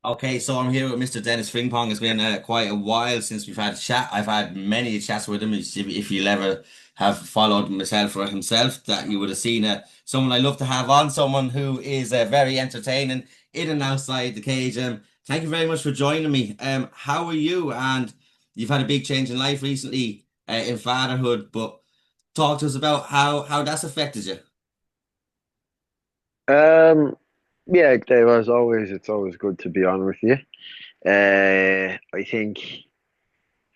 Okay, so I'm here with Mr. Denis Frimpong. It's been quite a while since we've had a chat. I've had many chats with him. If you'll ever have followed myself or himself, that you would have seen someone I love to have on, someone who is very entertaining in and outside the cage. Thank you very much for joining me. How are you? And you've had a big change in life recently, in fatherhood, but talk to us about how that's affected you. Um, yeah, Dave, as always, it's always good to be on with you. I think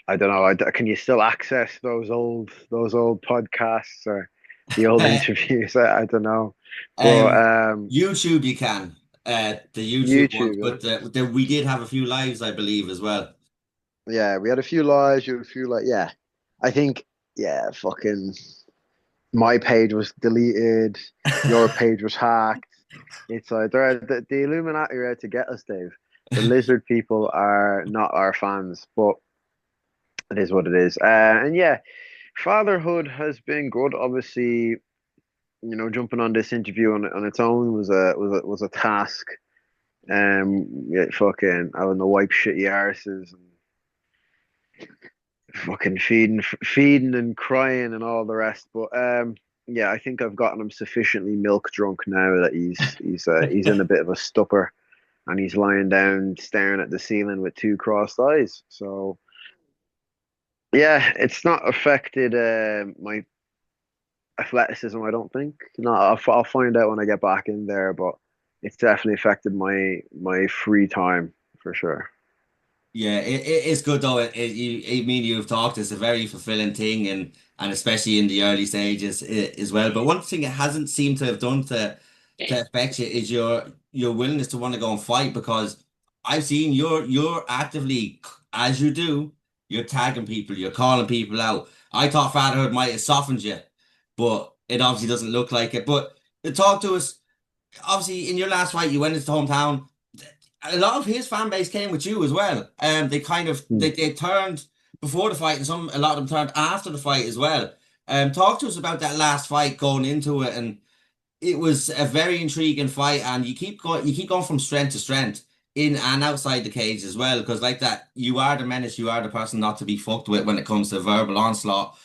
I don't know. Can you still access those old podcasts or the old interviews? I don't know, but Um, YouTube you can, the YouTube ones, YouTube, but we did have a few lives, I believe, as well. yeah, we had a few lives, you had a few yeah. I think yeah, fucking my page was deleted, your page was hacked. It's like the Illuminati are out to get us, Dave. The lizard people are not our fans, but it is what it is. And yeah, fatherhood has been good. Obviously, jumping on this interview on its own was a task. Yeah, fucking having to wipe shitty arses and fucking feeding and crying and all the rest. But yeah, I think I've gotten him sufficiently milk drunk now that he's in a bit of a stupor and he's lying down staring at the ceiling with two crossed eyes. So yeah, it's not affected my athleticism, I don't think. No, I'll find out when I get back in there, but it's definitely affected my free time for sure. Yeah, it is good though. You've talked. It's a very fulfilling thing, and especially in the early stages as well. But one thing it hasn't seemed to have done to affect you is your willingness to want to go and fight. Because I've seen you're actively, as you do, you're tagging people, you're calling people out. I thought fatherhood might have softened you, but it obviously doesn't look like it. But talk to us. Obviously, in your last fight, you went into hometown. A lot of his fan base came with you as well. They kind of Hmm. they turned before the fight, and a lot of them turned after the fight as well. Talk to us about that last fight going into it, and it was a very intriguing fight, and you keep going from strength to strength in and outside the cage as well, because like that, you are the menace, you are the person not to be fucked with when it comes to verbal onslaught.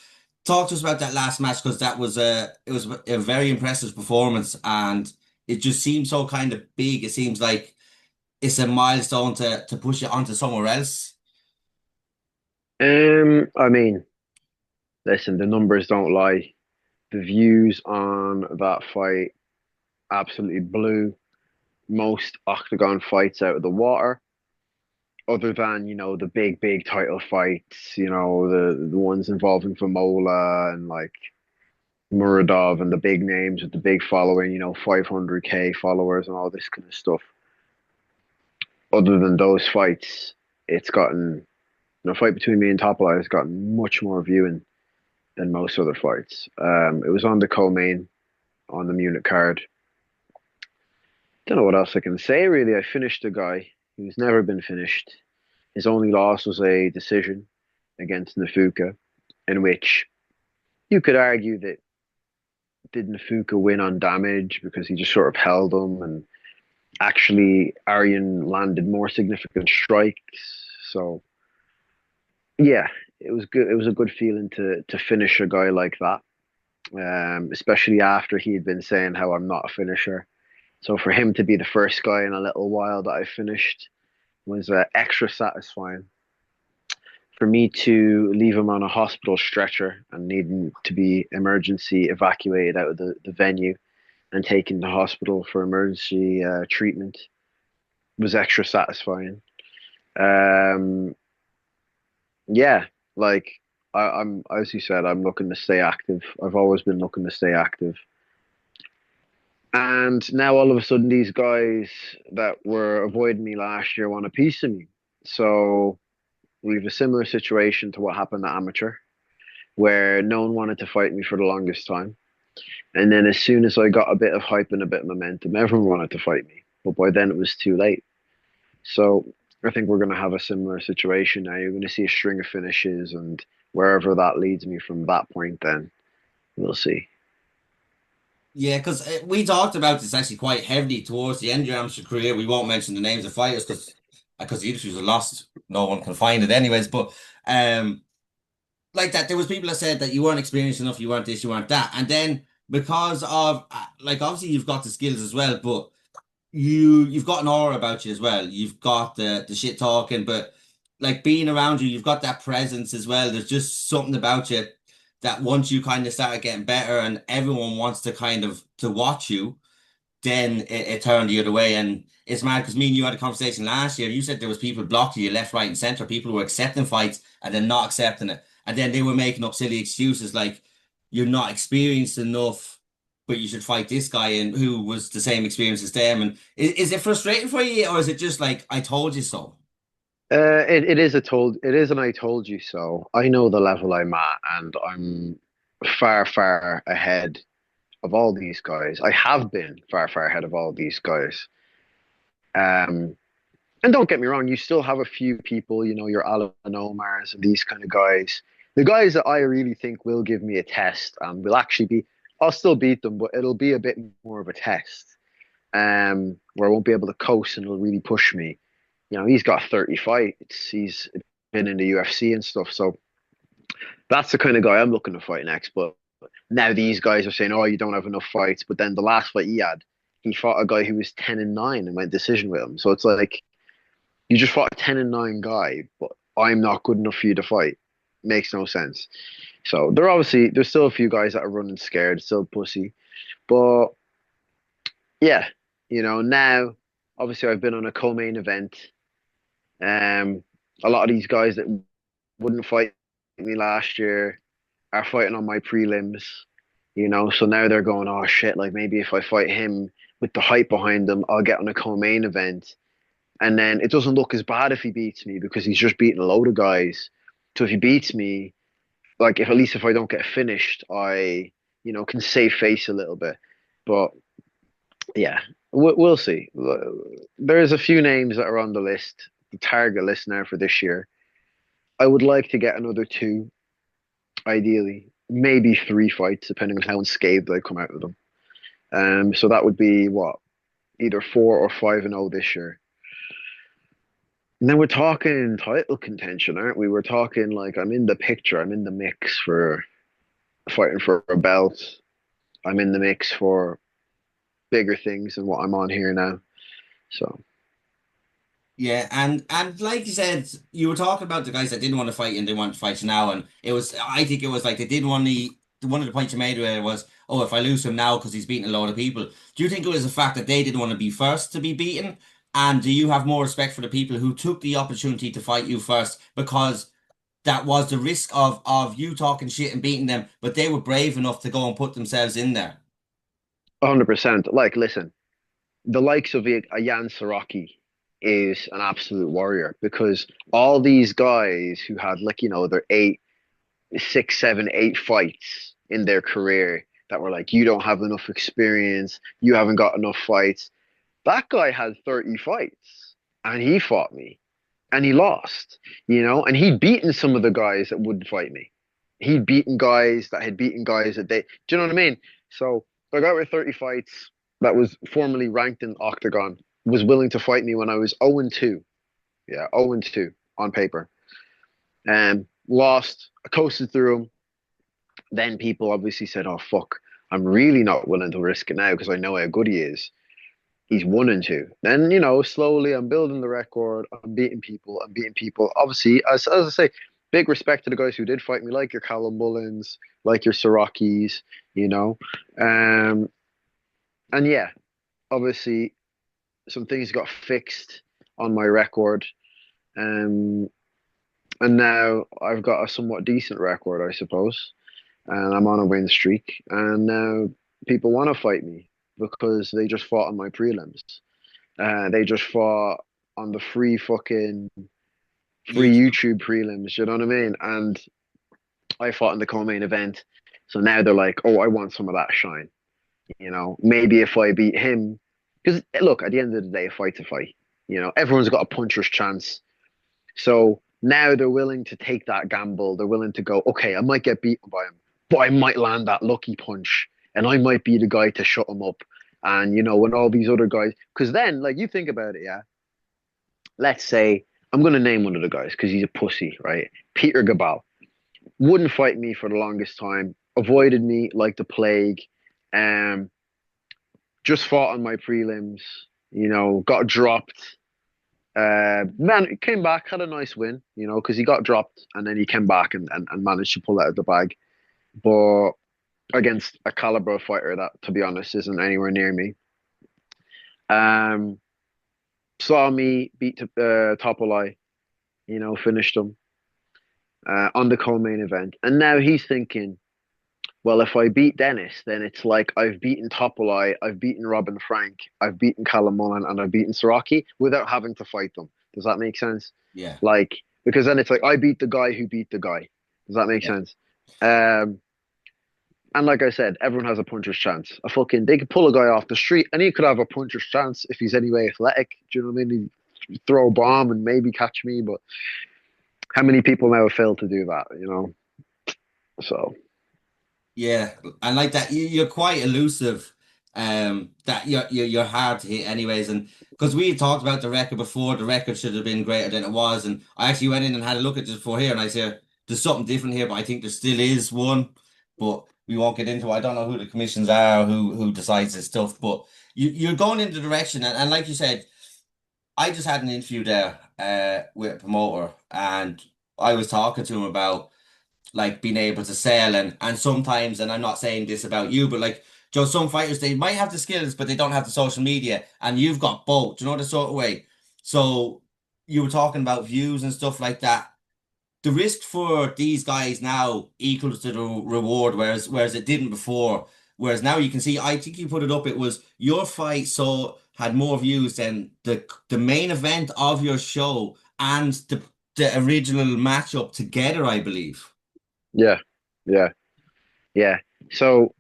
Talk to us about that last match because it was a very impressive performance, and it just seems so kind of big. It seems like it's a milestone to push it onto somewhere else. I mean, listen, the numbers don't lie. The views on that fight absolutely blew most Octagon fights out of the water. Other than, the big title fights, the ones involving Vamola and like Muradov and the big names with the big following, 500K followers and all this kind of stuff. Other than those fights, it's gotten, fight between me and Topala has gotten much more viewing than most other fights. It was on the co-main on the Munich card. Don't know what else I can say really. I finished a guy who's never been finished. His only loss was a decision against Nafuka, in which you could argue that did Nafuka win on damage because he just sort of held him, and actually Aryan landed more significant strikes. So yeah, it was good. It was a good feeling to finish a guy like that, especially after he had been saying how I'm not a finisher. So for him to be the first guy in a little while that I finished was extra satisfying. For me to leave him on a hospital stretcher and needing to be emergency evacuated out of the venue and taken to hospital for emergency treatment was extra satisfying. Um, yeah, like I'm as you said, I'm looking to stay active. I've always been looking to stay active. And now all of a sudden these guys that were avoiding me last year want a piece of me. So we have a similar situation to what happened at amateur, where no one wanted to fight me for the longest time. And then as soon as I got a bit of hype and a bit of momentum, everyone wanted to fight me. But by then it was too late. So I think we're going to have a similar situation now. You're going to see a string of finishes, and wherever that leads me from that point, then we'll see. Yeah, because we talked about this actually quite heavily towards the end of your amateur career. We won't mention the names of fighters because because the interviews are lost, no one can find it anyways. But um, like that, there was people that said that you weren't experienced enough, you weren't this, you weren't that, and then because of like obviously you've got the skills as well, but you've got an aura about you as well. You've got the shit talking, but like being around you, you've got that presence as well. There's just something about you that once you kind of start getting better and everyone wants to kind of to watch you, then it turned the other way. And it's mad because me and you had a conversation last year. You said there was people blocking you left, right, and center. People who were accepting fights and then not accepting it. And then they were making up silly excuses like you're not experienced enough, but you should fight this guy and who was the same experience as them. And is it frustrating for you, or is it just like I told you so? It is an I told you so. I know the level I'm at, and I'm far, far ahead of all these guys. I have been far, far ahead of all these guys. Um, and don't get me wrong, you still have a few people, your Alan Omars and these kind of guys. The guys that I really think will give me a test and will actually be, I'll still beat them, but it'll be a bit more of a test. Where I won't be able to coast and it'll really push me. He's got 30 fights. He's been in the UFC and stuff. So that's the kind of guy I'm looking to fight next. But now these guys are saying, "Oh, you don't have enough fights." But then the last fight he fought a guy who was 10-9 and went decision with him. So it's like you just fought a 10-9 guy, but I'm not good enough for you to fight. Makes no sense. So there's still a few guys that are running scared, still pussy. But yeah, now obviously I've been on a co-main event. Um, a lot of these guys that wouldn't fight me last year are fighting on my prelims, so now they're going, oh shit, like maybe if I fight him with the hype behind him, I'll get on a co-main event. And then it doesn't look as bad if he beats me because he's just beating a load of guys. So if he beats me, like if at least if I don't get finished, I, can save face a little bit. But yeah, we'll see. There's a few names that are on the list, the target list now for this year. I would like to get another two, ideally, maybe three fights, depending on how unscathed I come out of them. So that would be what, either 4 or 5-0 this year. And then we're talking title contention, aren't we? We're talking like I'm in the picture, I'm in the mix for fighting for a belt. I'm in the mix for bigger things than what I'm on here now. So Yeah, and like you said, you were talking about the guys that didn't want to fight and they want to fight you now, and it was I think it was like they didn't want the one of the points you made where it was, oh, if I lose him now because he's beating a lot of people. Do you think it was the fact that they didn't want to be first to be beaten? And do you have more respect for the people who took the opportunity to fight you first because that was the risk of you talking shit and beating them, but they were brave enough to go and put themselves in there? 100%. Like, listen, the likes of a Jan Saraki is an absolute warrior because all these guys who had like, their 8, 6, 7, 8 fights in their career that were like, you don't have enough experience, you haven't got enough fights. That guy had 30 fights and he fought me and he lost, and he'd beaten some of the guys that wouldn't fight me. He'd beaten guys that had beaten guys that do you know what I mean? So the guy with 30 fights that was formerly ranked in Oktagon was willing to fight me when I was 0-2. Yeah, 0-2 on paper. And lost, I coasted through him. Then people obviously said, oh, fuck, I'm really not willing to risk it now because I know how good he is. He's 1-2. Then, slowly I'm building the record. I'm beating people. I'm beating people. Obviously, as I say, big respect to the guys who did fight me, like your Callum Mullins, like your Sirakis, you know. Um, and yeah, obviously, some things got fixed on my record. Um, and now I've got a somewhat decent record, I suppose. And I'm on a win streak. And now people want to fight me because they just fought on my prelims. They just fought on the free YouTube. YouTube prelims, you know what I mean? And I fought in the co-main event. So now they're like, oh, I want some of that shine. Maybe if I beat him, because look, at the end of the day, a fight's a fight. Everyone's got a puncher's chance. So now they're willing to take that gamble. They're willing to go, okay, I might get beaten by him, but I might land that lucky punch and I might be the guy to shut him up. And, when all these other guys, because then, like, you think about it, yeah, let's say I'm gonna name one of the guys because he's a pussy, right? Peter Gabal wouldn't fight me for the longest time, avoided me like the plague, um, just fought on my prelims, got dropped. Man, he came back, had a nice win, because he got dropped and then he came back and managed to pull out of the bag. But against a caliber fighter that, to be honest, isn't anywhere near me. Um, saw me beat Topolai, finished him on the co-main event, and now he's thinking, well, if I beat Dennis, then it's like I've beaten Topolai, I've beaten Robin Frank, I've beaten Callum Mullen, and I've beaten Saraki without having to fight them. Does that make sense? Yeah, Like, because then it's like I beat the guy who beat the guy. Does that make yeah, sense? Um, and like I said, everyone has a puncher's chance. They could pull a guy off the street, and he could have a puncher's chance if he's anyway athletic. Do you know what I mean? He'd throw a bomb and maybe catch me, but how many people now have failed to do that? So yeah. And like that, you're quite elusive. That you're hard to hit, anyways. And because we had talked about the record before, the record should have been greater than it was. And I actually went in and had a look at it before here, and I said there's something different here, but I think there still is one. But we won't get into it. I don't know who the commissions are, who decides this stuff. But you're going in the direction, and like you said. I just had an interview there with a promoter and I was talking to him about like being able to sell and sometimes, and I'm not saying this about you, but like Joe, some fighters they might have the skills but they don't have the social media and you've got both, you know the sort of way. So you were talking about views and stuff like that. The risk for these guys now equals to the reward, whereas it didn't before. Whereas now you can see, I think you put it up, it was your fight so had more views than the main event of your show and the original matchup together, I believe. yeah, yeah, yeah. So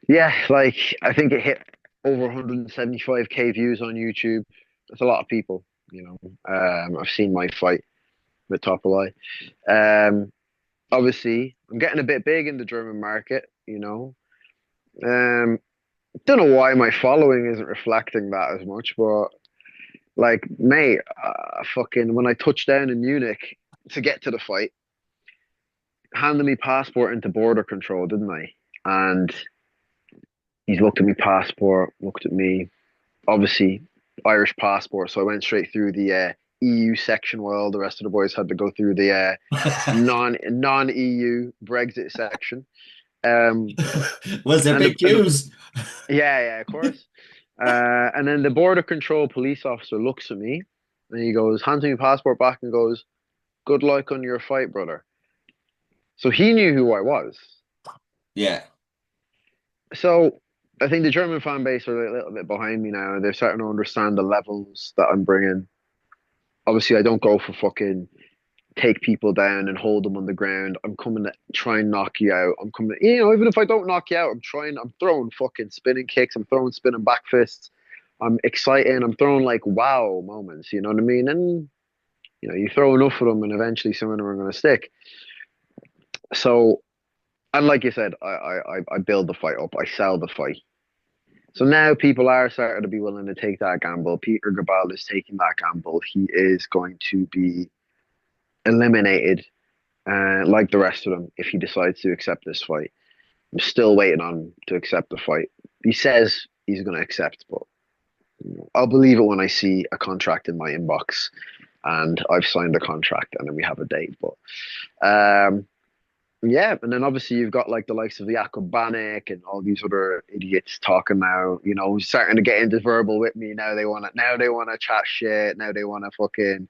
yeah, like I think it hit over 175K views on YouTube. That's a lot of people, you know. I've seen my fight with Topolai. Um, Obviously, I'm getting a bit big in the German market. Don't know why my following isn't reflecting that as much, but like, mate, fucking when I touched down in Munich to get to the fight, handed me passport into border control, didn't I? And he's looked at me passport, looked at me, obviously Irish passport. So I went straight through the EU section while the rest of the boys had to go through the non EU Brexit section. Um, Was there and big queues? yeah, yeah, of course. And then the border control police officer looks at me and he goes, hands me passport back and goes, "Good luck on your fight, brother." So he knew who I was. Yeah. So I think the German fan base are a little bit behind me now. They're starting to understand the levels that I'm bringing. Obviously, I don't go for fucking take people down and hold them on the ground. I'm coming to try and knock you out. I'm coming, even if I don't knock you out, I'm throwing fucking spinning kicks. I'm throwing spinning back fists. I'm exciting. I'm throwing like wow moments. You know what I mean? And, you throw enough of them and eventually some of them are going to stick. So, and like you said, I build the fight up. I sell the fight. So now people are starting to be willing to take that gamble. Peter Gabal is taking that gamble. He is going to be eliminated, like the rest of them, if he decides to accept this fight. I'm still waiting on him to accept the fight. He says he's going to accept, but I'll believe it when I see a contract in my inbox and I've signed a contract and then we have a date. But yeah, and then obviously you've got like the likes of Jakub Banek and all these other idiots talking now, starting to get into verbal with me. Now they wanna chat shit. Now they wanna fucking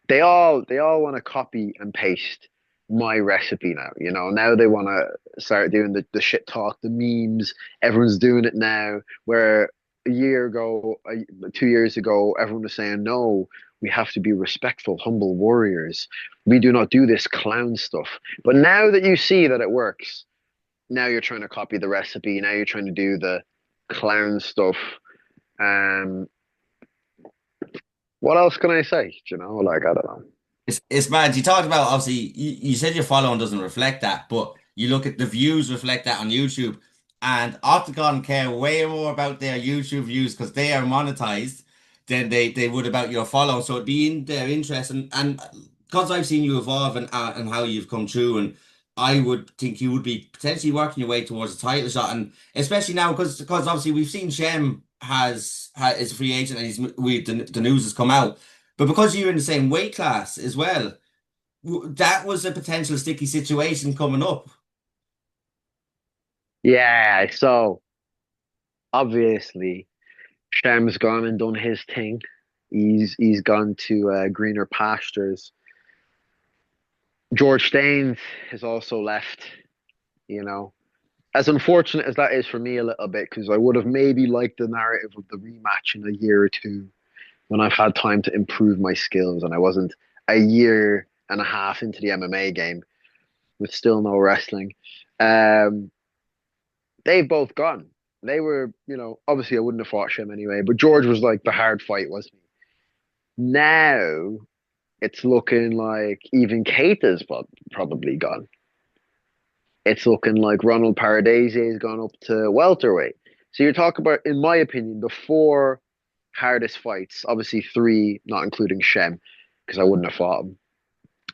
they all want to copy and paste my recipe now. Now they want to start doing the shit talk, the memes. Everyone's doing it now. Where a year ago, 2 years ago, everyone was saying, no, we have to be respectful, humble warriors. We do not do this clown stuff. But now that you see that it works, now you're trying to copy the recipe. Now you're trying to do the clown stuff. Um, what else can I say? Like, I don't know. It's mad. You talked about obviously you said your following doesn't reflect that, but you look at the views reflect that on YouTube, and Octagon care way more about their YouTube views because they are monetized than they would about your follow. So it'd be in their interest, and because I've seen you evolve and how you've come through, and I would think you would be potentially working your way towards a title shot, and especially now because obviously we've seen Shem is a free agent and the news has come out, but because you're in the same weight class as well, that was a potential sticky situation coming up. Yeah, so obviously Shem's gone and done his thing. He's gone to greener pastures. George Staines has also left, you know. As unfortunate as that is for me a little bit, because I would have maybe liked the narrative of the rematch in a year or two when I've had time to improve my skills and I wasn't a year and a half into the MMA game with still no wrestling. Um, they've both gone. They were, obviously I wouldn't have fought Shem anyway, but George was like the hard fight, wasn't he? Now it's looking like even Keita's probably gone. It's looking like Ronald Paradise has gone up to welterweight. So you're talking about, in my opinion, the four hardest fights. Obviously, three, not including Shem, because I wouldn't have fought him.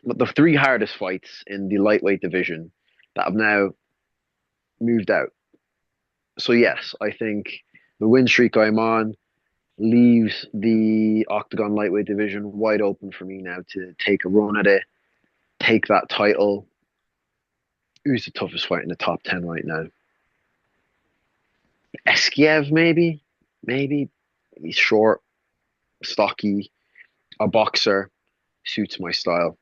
But the three hardest fights in the lightweight division that have now moved out. So yes, I think the win streak I'm on leaves the Octagon lightweight division wide open for me now to take a run at it, take that title. Who's the toughest fight in the top 10 right now? Eskiev, maybe? Maybe. He's short, stocky, a boxer, suits my style.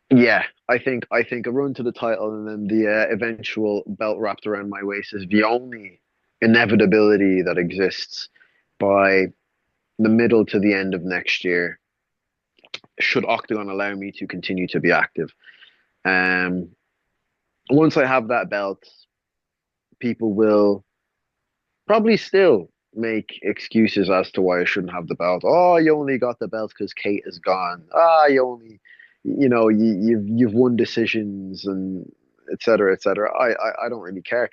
Yeah, I think a run to the title and then the eventual belt wrapped around my waist is the only inevitability that exists by the middle to the end of next year. Should Octagon allow me to continue to be active? Um, Once I have that belt, people will probably still make excuses as to why I shouldn't have the belt. Oh, you only got the belt because Kate is gone. Ah, you only, you've won decisions and et cetera, et cetera. I don't really care.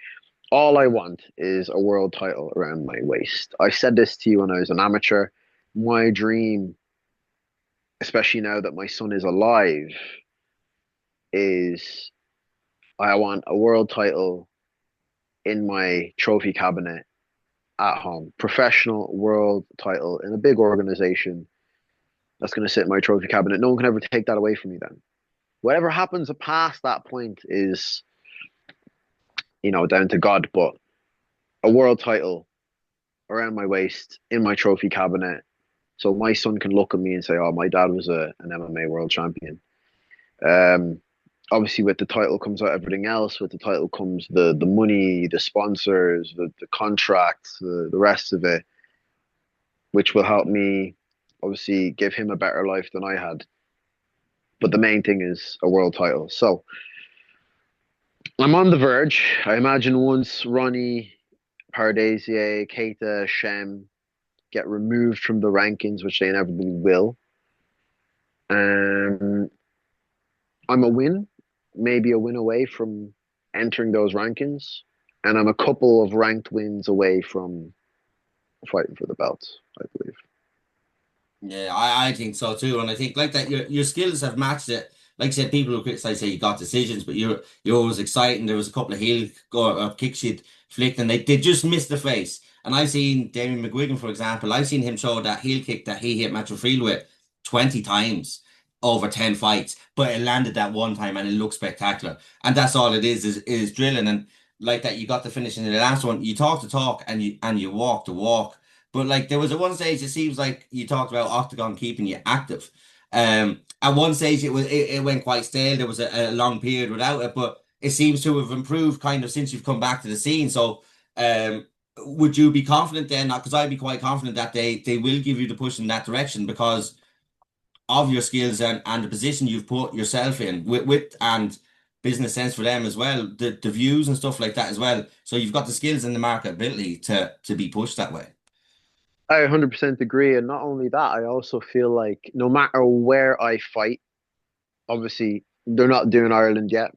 All I want is a world title around my waist. I said this to you when I was an amateur. My dream, especially now that my son is alive, is I want a world title in my trophy cabinet at home. Professional world title in a big organization that's going to sit in my trophy cabinet. No one can ever take that away from me then. Whatever happens past that point is, down to God. But a world title around my waist in my trophy cabinet. So my son can look at me and say, oh, my dad was an MMA world champion. Um, Obviously, with the title comes out everything else. With the title comes the money, the sponsors, the contracts, the rest of it, which will help me obviously give him a better life than I had. But the main thing is a world title. So I'm on the verge. I imagine once Ronnie, Pardasier, Keita, Shem get removed from the rankings, which they inevitably will, um, I'm a win, maybe a win away from entering those rankings. And I'm a couple of ranked wins away from fighting for the belts, I believe. Yeah, I think so too, and I think like that your skills have matched it. Like I said, people who criticize say you got decisions, but you're always exciting. There was a couple of heel or kicks she'd flicked, and they just missed the face. And I've seen Damien McGuigan, for example. I've seen him show that heel kick that he hit Matthew Field with 20 times over 10 fights, but it landed that one time and it looked spectacular. And that's all it is drilling. And like that, you got the finish in the last one. You talk the talk and you walk the walk. But like there was at one stage, it seems like you talked about Octagon keeping you active. At one stage it went quite stale. There was a long period without it, but it seems to have improved kind of since you've come back to the scene. So would you be confident then? Because I'd be quite confident that they will give you the push in that direction because of your skills and the position you've put yourself in with and business sense for them as well, the views and stuff like that as well. So you've got the skills and the marketability to be pushed that way. I 100% agree. And not only that, I also feel like no matter where I fight, obviously they're not doing Ireland yet.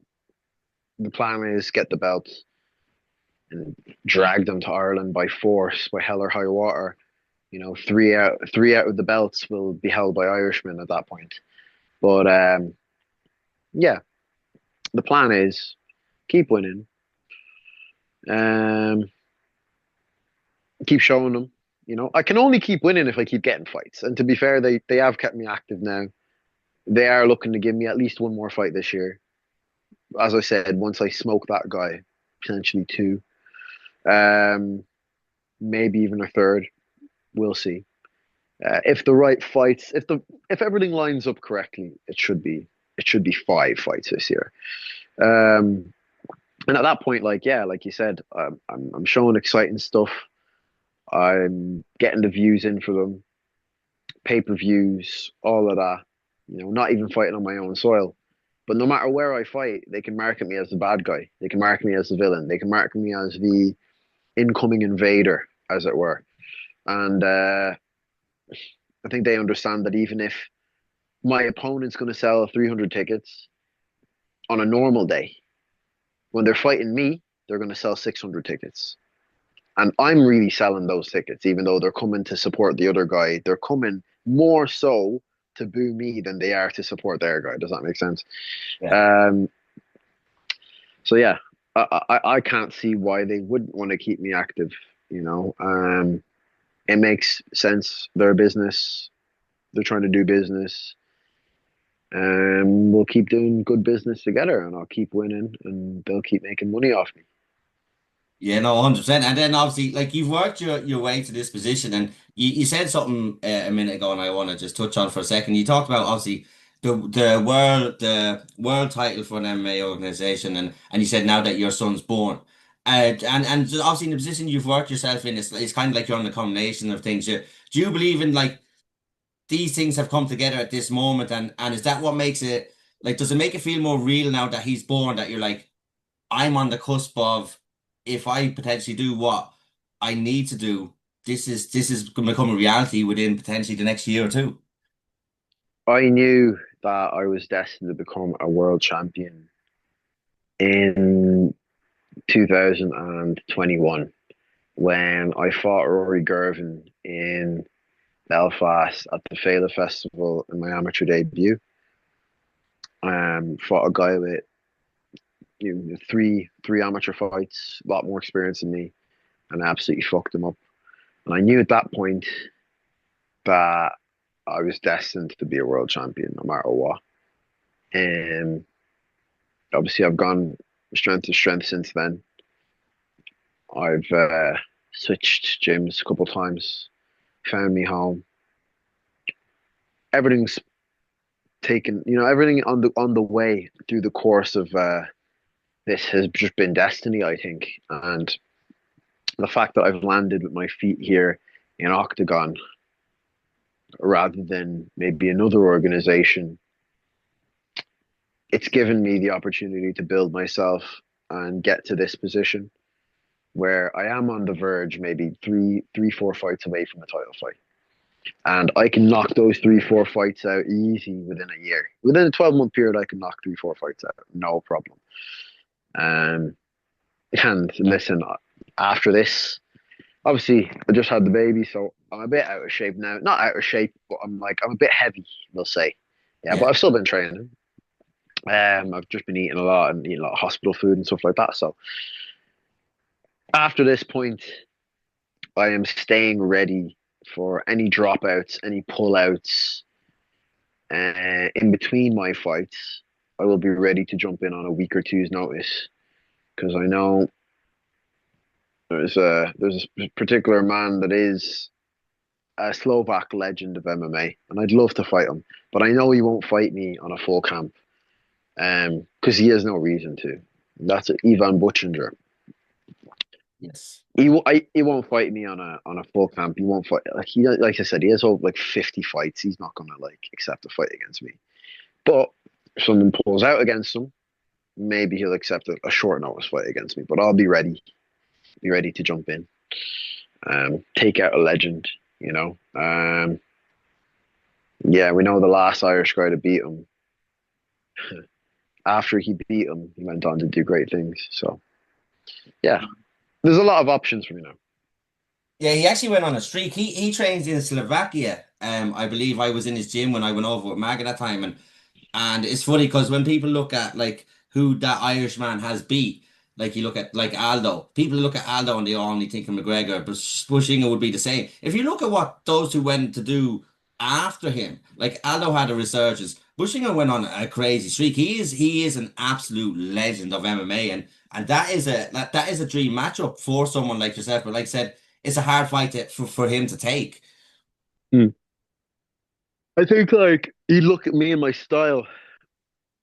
The plan is get the belts and drag them to Ireland by force, by hell or high water. Three out of the belts will be held by Irishmen at that point. But yeah, the plan is keep winning, um, keep showing them. I can only keep winning if I keep getting fights. And to be fair, they have kept me active now. They are looking to give me at least one more fight this year. As I said, once I smoke that guy, potentially two, um, maybe even a third. We'll see. If the right fights, if everything lines up correctly, it should be 5 fights this year. Um, and at that point, like yeah, like you said, I'm showing exciting stuff. I'm getting the views in for them, pay-per-views, all of that. Not even fighting on my own soil. But no matter where I fight, they can market me as the bad guy. They can market me as the villain. They can market me as the incoming invader, as it were. And I think they understand that even if my opponent's going to sell 300 tickets on a normal day, when they're fighting me, they're going to sell 600 tickets. And I'm really selling those tickets, even though they're coming to support the other guy. They're coming more so to boo me than they are to support their guy. Does that make sense? Yeah. Um, so yeah, I can't see why they wouldn't want to keep me active. It makes sense. They're a business. They're trying to do business. We'll keep doing good business together, and I'll keep winning, and they'll keep making money off me. Yeah, no, 100%. And then obviously, like you've worked your way to this position, and you said something a minute ago, and I want to just touch on for a second. You talked about obviously the world title for an MMA organization, and you said now that your son's born, and obviously in the position you've worked yourself in, it's kind of like you're on the combination of things. Do you believe in like these things have come together at this moment, and is that what makes it like? Does it make it feel more real now that he's born? That you're like I'm on the cusp of if I potentially do what I need to do, this is going to become a reality within potentially the next year or two. I knew that I was destined to become a world champion in 2021 when I fought Rory Gervin in Belfast at the Fela Festival in my amateur debut. Fought a guy with three amateur fights, a lot more experience than me, and I absolutely fucked him up. And I knew at that point that I was destined to be a world champion no matter what. And obviously, I've gone strength to strength since then. I've switched gyms a couple of times, found me home. Everything's taken, everything on the way through the course of this has just been destiny, I think. And the fact that I've landed with my feet here in Oktagon rather than maybe another organization, it's given me the opportunity to build myself and get to this position where I am on the verge, maybe three, 4 fights away from a title fight. And I can knock those 3, 4 fights out easy within a year. Within a 12-month period, I can knock 3, 4 fights out, no problem. Um, and listen, after this, obviously, I just had the baby, so I'm a bit out of shape now. Not out of shape, but I'm a bit heavy, we'll say. Yeah, but Yeah. I've still been training. I've just been eating a lot and eating a lot of hospital food and stuff like that. So after this point, I am staying ready for any dropouts, any pullouts. In between my fights, I will be ready to jump in on a week or two's notice because I know there's a particular man that is a Slovak legend of MMA, and I'd love to fight him, but I know he won't fight me on a full camp, because he has no reason to. That's Ivan Butchinger. Yes. He won't fight me on a full camp. He won't fight like I said, he has over like 50 fights. He's not gonna like accept a fight against me. But if someone pulls out against him, maybe he'll accept a short notice fight against me. But I'll be ready to jump in, take out a legend. You know, yeah, we know the last Irish guy to beat him. After he beat him, he went on to do great things. So yeah, there's a lot of options for me now. Yeah, he actually went on a streak. He trains in Slovakia. I believe I was in his gym when I went over with Mag at that time, and it's funny because when people look at like who that Irishman has beat, like you look at like Aldo, people look at Aldo and they only think of McGregor, but Bushinga would be the same. If you look at what those two went to do after him, like Aldo had a resurgence, Bushinga went on a crazy streak. He is an absolute legend of MMA, and that is a dream matchup for someone like yourself. But like I said, it's a hard fight for him to take. Hmm. I think like he look at me and my style,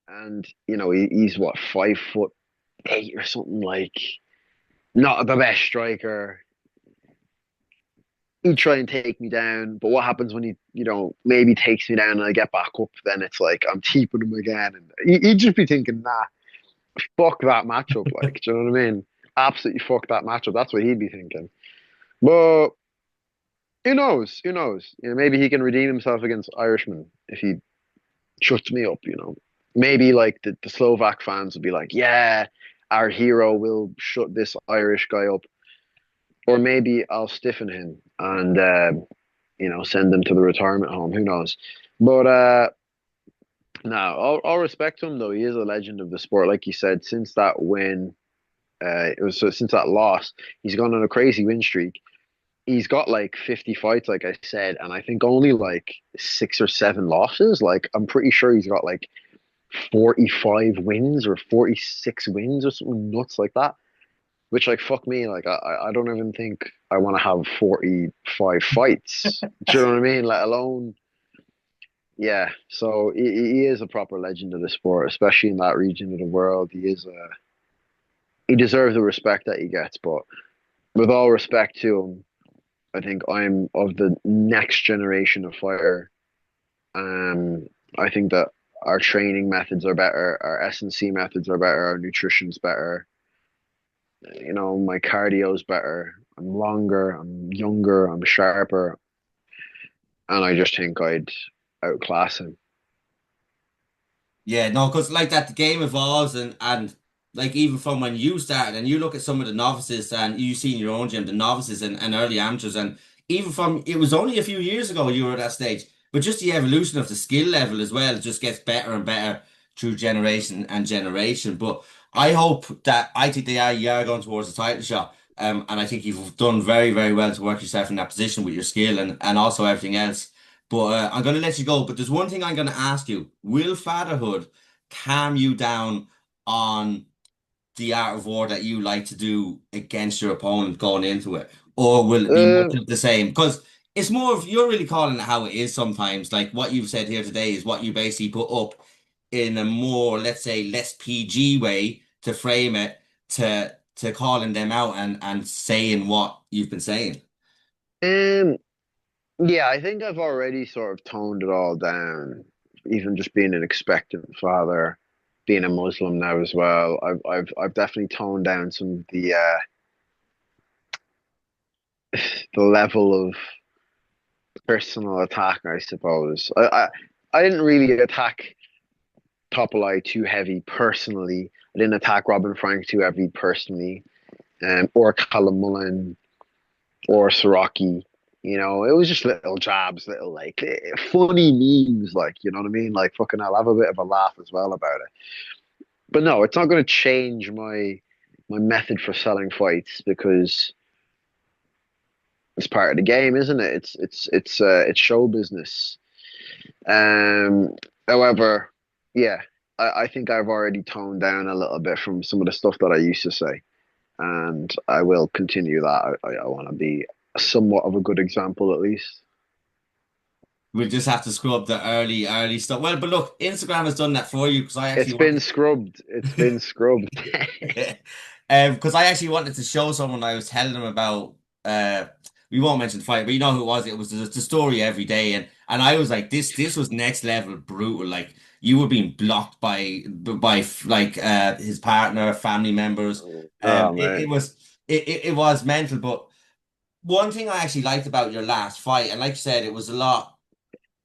and he's what 5'8" or something, like not the best striker. He'd try and take me down, but what happens when he maybe takes me down and I get back up? Then it's like I'm keeping him again, and he'd just be thinking, nah, fuck that matchup. Like, do you know what I mean? Absolutely fuck that matchup. That's what he'd be thinking. But who knows? Who knows? Maybe he can redeem himself against Irishman if he shuts me up. Maybe like the Slovak fans would be like, yeah, our hero will shut this Irish guy up, or maybe I'll stiffen him and send him to the retirement home. Who knows? But no, all respect to him though. He is a legend of the sport, like you said. Since that win, since that loss, he's gone on a crazy win streak. He's got like 50 fights, like I said, and I think only like 6 or 7 losses. Like I'm pretty sure he's got like 45 wins or 46 wins or something nuts like that. Which like fuck me, like I don't even think I want to have 45 fights. Do you know what I mean? Let alone, yeah. So he is a proper legend of the sport, especially in that region of the world. He deserves the respect that he gets. But with all respect to him, I think I'm of the next generation of fighter. Um, I think that our training methods are better, our S&C methods are better, our nutrition's better. My cardio's better. I'm longer, I'm younger, I'm sharper, and I just think I'd outclass him. Yeah, no, because like that, the game evolves, and like even from when you started, and you look at some of the novices, and you see in your own gym the novices and early amateurs, and even from it was only a few years ago you were at that stage, but just the evolution of the skill level as well just gets better and better through generation and generation. But I think you are going towards the title shot, and I think you've done very very well to work yourself in that position with your skill and also everything else. But I'm going to let you go. But there's one thing I'm going to ask you. Will fatherhood calm you down on the art of war that you like to do against your opponent going into it? Or will it be much Uh, of the same? Because it's more of you're really calling it how it is sometimes. Like what you've said here today is what you basically put up in a more, let's say, less PG way to frame it to calling them out and saying what you've been saying. um, yeah, I think I've already sort of toned it all down. Even just being an expectant father, being a Muslim now as well. I've definitely toned down some of the level of personal attack, I suppose. I didn't really attack Topolai too heavy personally. I didn't attack Robin Frank too heavy personally, or Callum Mullen or Siraki. It was just little jabs, little like funny memes, like what I mean. Like fucking, I'll have a bit of a laugh as well about it. But no, it's not going to change my method for selling fights because it's part of the game, isn't it? It's show business. Um, However, yeah, I think I've already toned down a little bit from some of the stuff that I used to say, and I will continue that. I want to be somewhat of a good example, at least. We'll just have to scrub the early stuff. Well, but look, Instagram has done that for you because I It's actually been wanted scrubbed. It's been scrubbed. because I actually wanted to show someone I was telling them about we won't mention the fight, but you know who it was. It was the story every day, and I was like, this was next level brutal. Like you were being blocked by like his partner, family members. Oh It man. was it was mental. But one thing I actually liked about your last fight, and like you said, it was a lot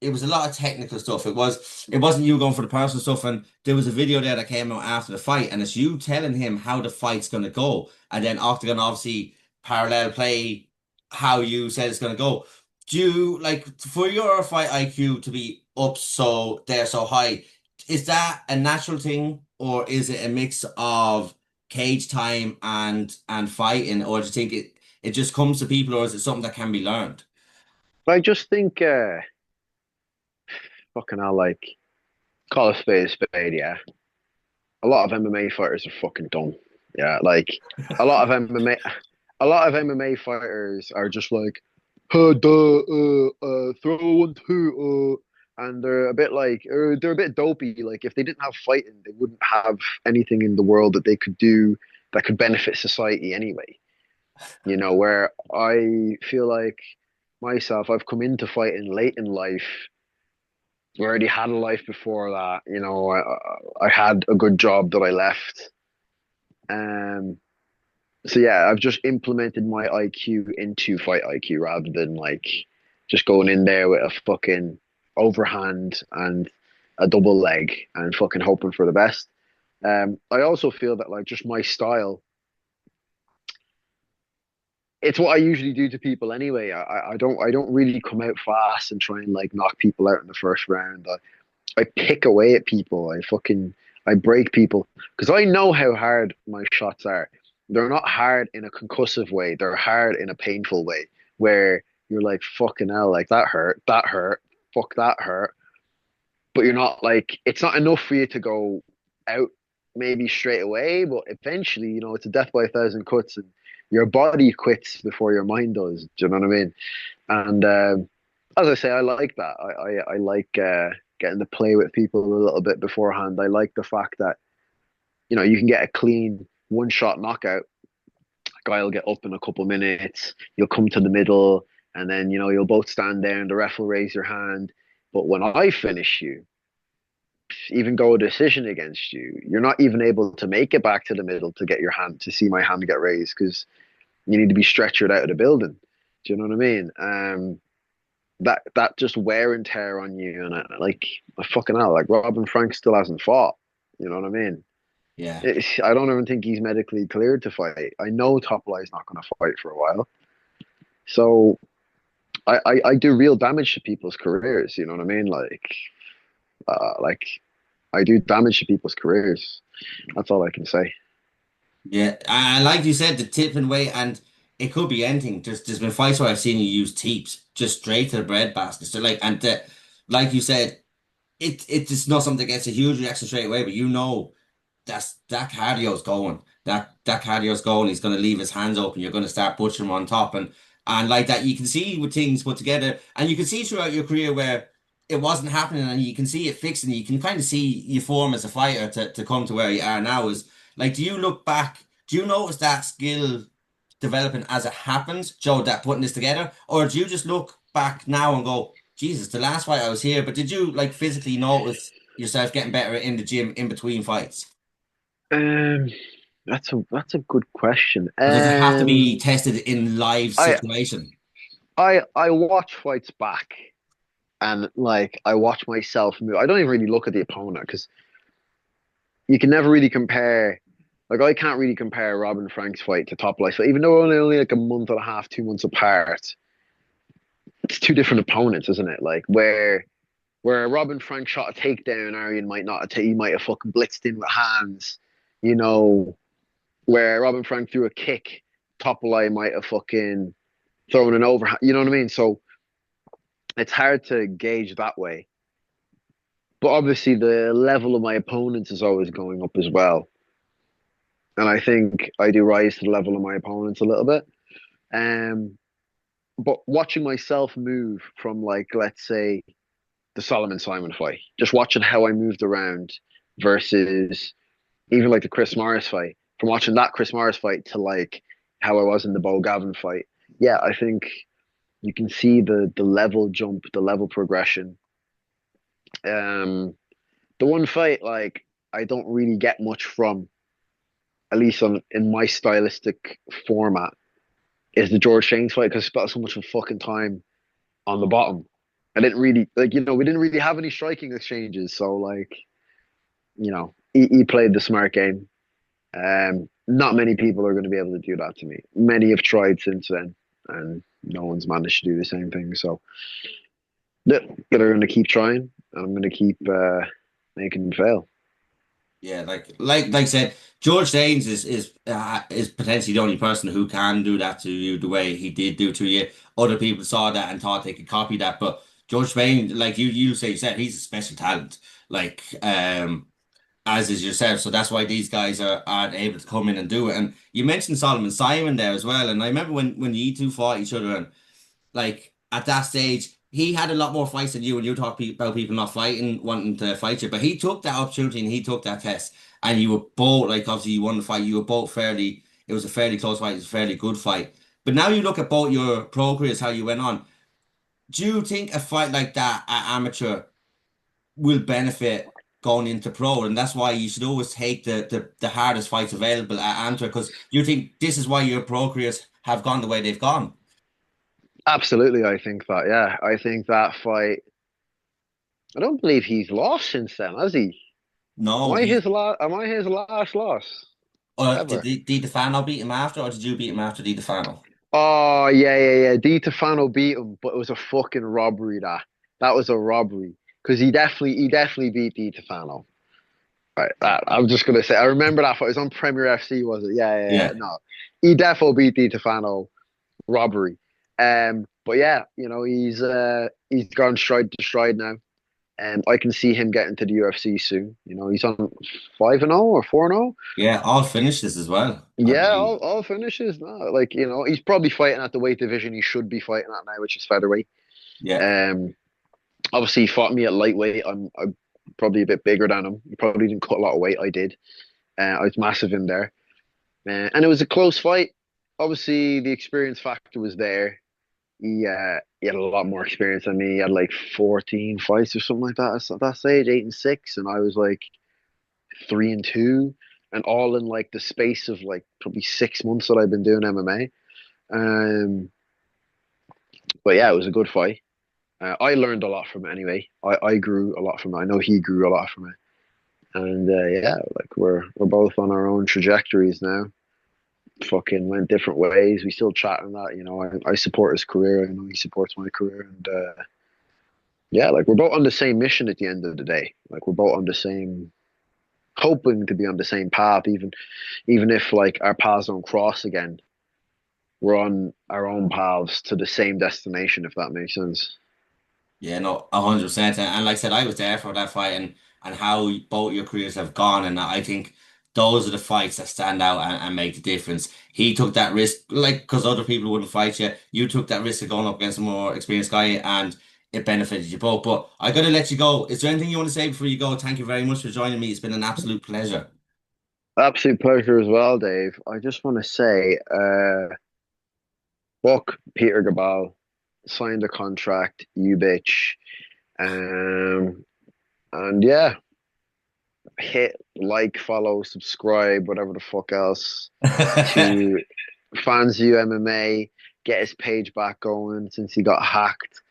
of technical stuff. It wasn't you going for the personal stuff. And there was a video there that came out after the fight, and it's you telling him how the fight's gonna go. And then Octagon obviously parallel play. how you said it's going to go. Do you like for your fight IQ to be up so they're so high? Is that a natural thing, or is it a mix of cage time and fighting, or do you think it just comes to people, or is it something that can be learned? But I just think, fucking hell, like, call a spade a spade, yeah. A lot of MMA fighters are fucking dumb. Yeah, like a lot of MMA, a lot of MMA fighters are just like, throw one, two, and they're a bit like, they're a bit dopey. Like if they didn't have fighting, they wouldn't have anything in the world that they could do that could benefit society anyway. You know, where I feel like myself, I've come into fighting late in life. I already had a life before that. You know, I had a good job that I left. Um, so yeah, I've just implemented my IQ into fight IQ rather than like just going in there with a fucking overhand and a double leg and fucking hoping for the best. I also feel that like just my style, it's what I usually do to people anyway. I don't really come out fast and try and like knock people out in the first round. I pick away at people. I break people because I know how hard my shots are. They're not hard in a concussive way. They're hard in a painful way where you're like fucking hell, like that hurt, fuck that hurt. But you're not like it's not enough for you to go out maybe straight away, but eventually, you know, it's a death by a thousand cuts and your body quits before your mind does. Do you know what I mean? And as I say, I like that. I like getting to play with people a little bit beforehand. I like the fact that you know you can get a clean one shot knockout. A guy will get up in a couple minutes. You'll come to the middle, and then you know you'll both stand there, and the ref will raise your hand. But when I finish you, even go a decision against you, you're not even able to make it back to the middle to get your hand to see my hand get raised because you need to be stretchered out of the building. Do you know what I mean? That just wear and tear on you, and I fucking hell, like Robin Frank still hasn't fought. You know what I mean? Yeah. I don't even think he's medically cleared to fight. I know Top is not going to fight for a while, so I do real damage to people's careers. You know what I mean? Like I do damage to people's careers. That's all I can say. Yeah, and like you said, the tipping weight, and it could be anything. There's been fights where I've seen you use teeps just straight to the bread basket. So like, and like you said, it's just not something that gets a huge reaction straight away, but you know that cardio's going. That cardio's going. He's going to leave his hands open. You're going to start butchering him on top, and like that, you can see with things put together, and you can see throughout your career where it wasn't happening, and you can see it fixing. You can kind of see you form as a fighter to come to where you are now. Is like, do you look back? Do you notice that skill developing as it happens, Joe? That putting this together, or do you just look back now and go, Jesus, the last fight I was here, but did you like physically notice yourself getting better in the gym in between fights? Um, that's a good question. Or does it have to be tested in live I situation? I watch fights back and like I watch myself move. I don't even really look at the opponent because you can never really compare. Like I can't really compare Robin Frank's fight to Top Life. So even though we're only like a month and a half, 2 months apart, it's two different opponents, isn't it? Like where Robin Frank shot a takedown, Arian might not have he might have fucking blitzed in with hands, you know, where Robin Frank threw a kick, Topolai might have fucking thrown an overhand, you know what I mean? So it's hard to gauge that way. But obviously the level of my opponents is always going up as well. And I think I do rise to the level of my opponents a little bit. Um, but watching myself move from like, let's say, the Solomon Simon fight, just watching how I moved around versus even like the Chris Morris fight, from watching that Chris Morris fight to like how I was in the Bo Gavin fight. Yeah, I think you can see the level jump, the level progression. Um, the one fight like I don't really get much from, at least on in my stylistic format, is the George Shane's fight because I spent so much of fucking time on the bottom. I didn't really like, you know, we didn't really have any striking exchanges, so like, you know, he played the smart game. Not many people are going to be able to do that to me. Many have tried since then, and no one's managed to do the same thing. So yeah, they're going to keep trying, and I'm going to keep making them fail. Yeah, like I said, George Danes is potentially the only person who can do that to you the way he did do to you. Other people saw that and thought they could copy that, but George Spain, like you said, he's a special talent. Like as is yourself. So that's why these guys aren't able to come in and do it. And you mentioned Solomon Simon there as well. And I remember when you two fought each other, and like at that stage, he had a lot more fights than you, and you talk about people not fighting, wanting to fight you. But he took that opportunity and he took that test, and you were both like obviously you won the fight. You were both fairly. It was a fairly close fight. It was a fairly good fight. But now you look at both your pro careers, how you went on. Do you think a fight like that at amateur will benefit going into pro? And that's why you should always take the hardest fights available at amateur, because you think this is why your pro careers have gone the way they've gone. Absolutely, I think that. Yeah, I think that fight. I don't believe he's lost since then, has he? Am No, I he his last? Am I his last loss did ever? Di Stefano beat him after, or did you beat him after Di Stefano? Oh yeah, yeah, yeah. Di Tefano beat him, but it was a fucking robbery. That was a robbery because he definitely beat Di Tefano. Right, that I'm just gonna say. I remember that fight. It was on Premier FC, was it? Yeah, yeah, yeah. Yeah. No, he definitely beat Di Tefano. Robbery. But yeah, he's gone stride to stride now. I can see him getting to the UFC soon. He's on 5-0 or 4-0. Yeah, all finishes as well, I Yeah, believe. all finishes now. Like, he's probably fighting at the weight division he should be fighting at now, which is featherweight. Yeah. Um, Obviously he fought me at lightweight. I'm probably a bit bigger than him. He probably didn't cut a lot of weight. I did. I was massive in there. And it was a close fight. Obviously the experience factor was there. He had a lot more experience than me. He had like 14 fights or something like that at that stage, 8-6, and I was like 3-2, and all in like the space of like probably 6 months that I've been doing MMA. But yeah, it was a good fight. I learned a lot from it anyway. I grew a lot from it. I know he grew a lot from it, and yeah, like we're both on our own trajectories now. Fucking went different ways. We still chat on that. I support his career. I know he supports my career, and yeah, like we're both on the same mission at the end of the day. Like we're both on the same, hoping to be on the same path, even if like our paths don't cross again. We're on our own paths to the same destination, if that makes sense. Yeah, no, 100%. And like I said, I was there for that fight, and how both your careers have gone. And I think those are the fights that stand out and make the difference. He took that risk, like, because other people wouldn't fight you. You took that risk of going up against a more experienced guy, and it benefited you both. But I got to let you go. Is there anything you want to say before you go? Thank you very much for joining me. It's been an absolute pleasure. Absolute pleasure as well, Dave. I just want to say, book Peter Gabal, signed a contract, you bitch. Um, and yeah, hit like, follow, subscribe, whatever the fuck else to Fans U MMA. Get his page back going since he got hacked.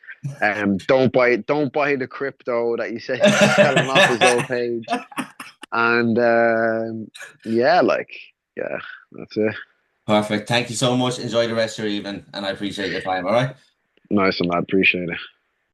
Don't buy the crypto that you said he's selling off his old page. And yeah, like yeah, that's it. Perfect. Thank you so much. Enjoy the rest of your evening, and I appreciate your time. All right. Nice one, I appreciate it.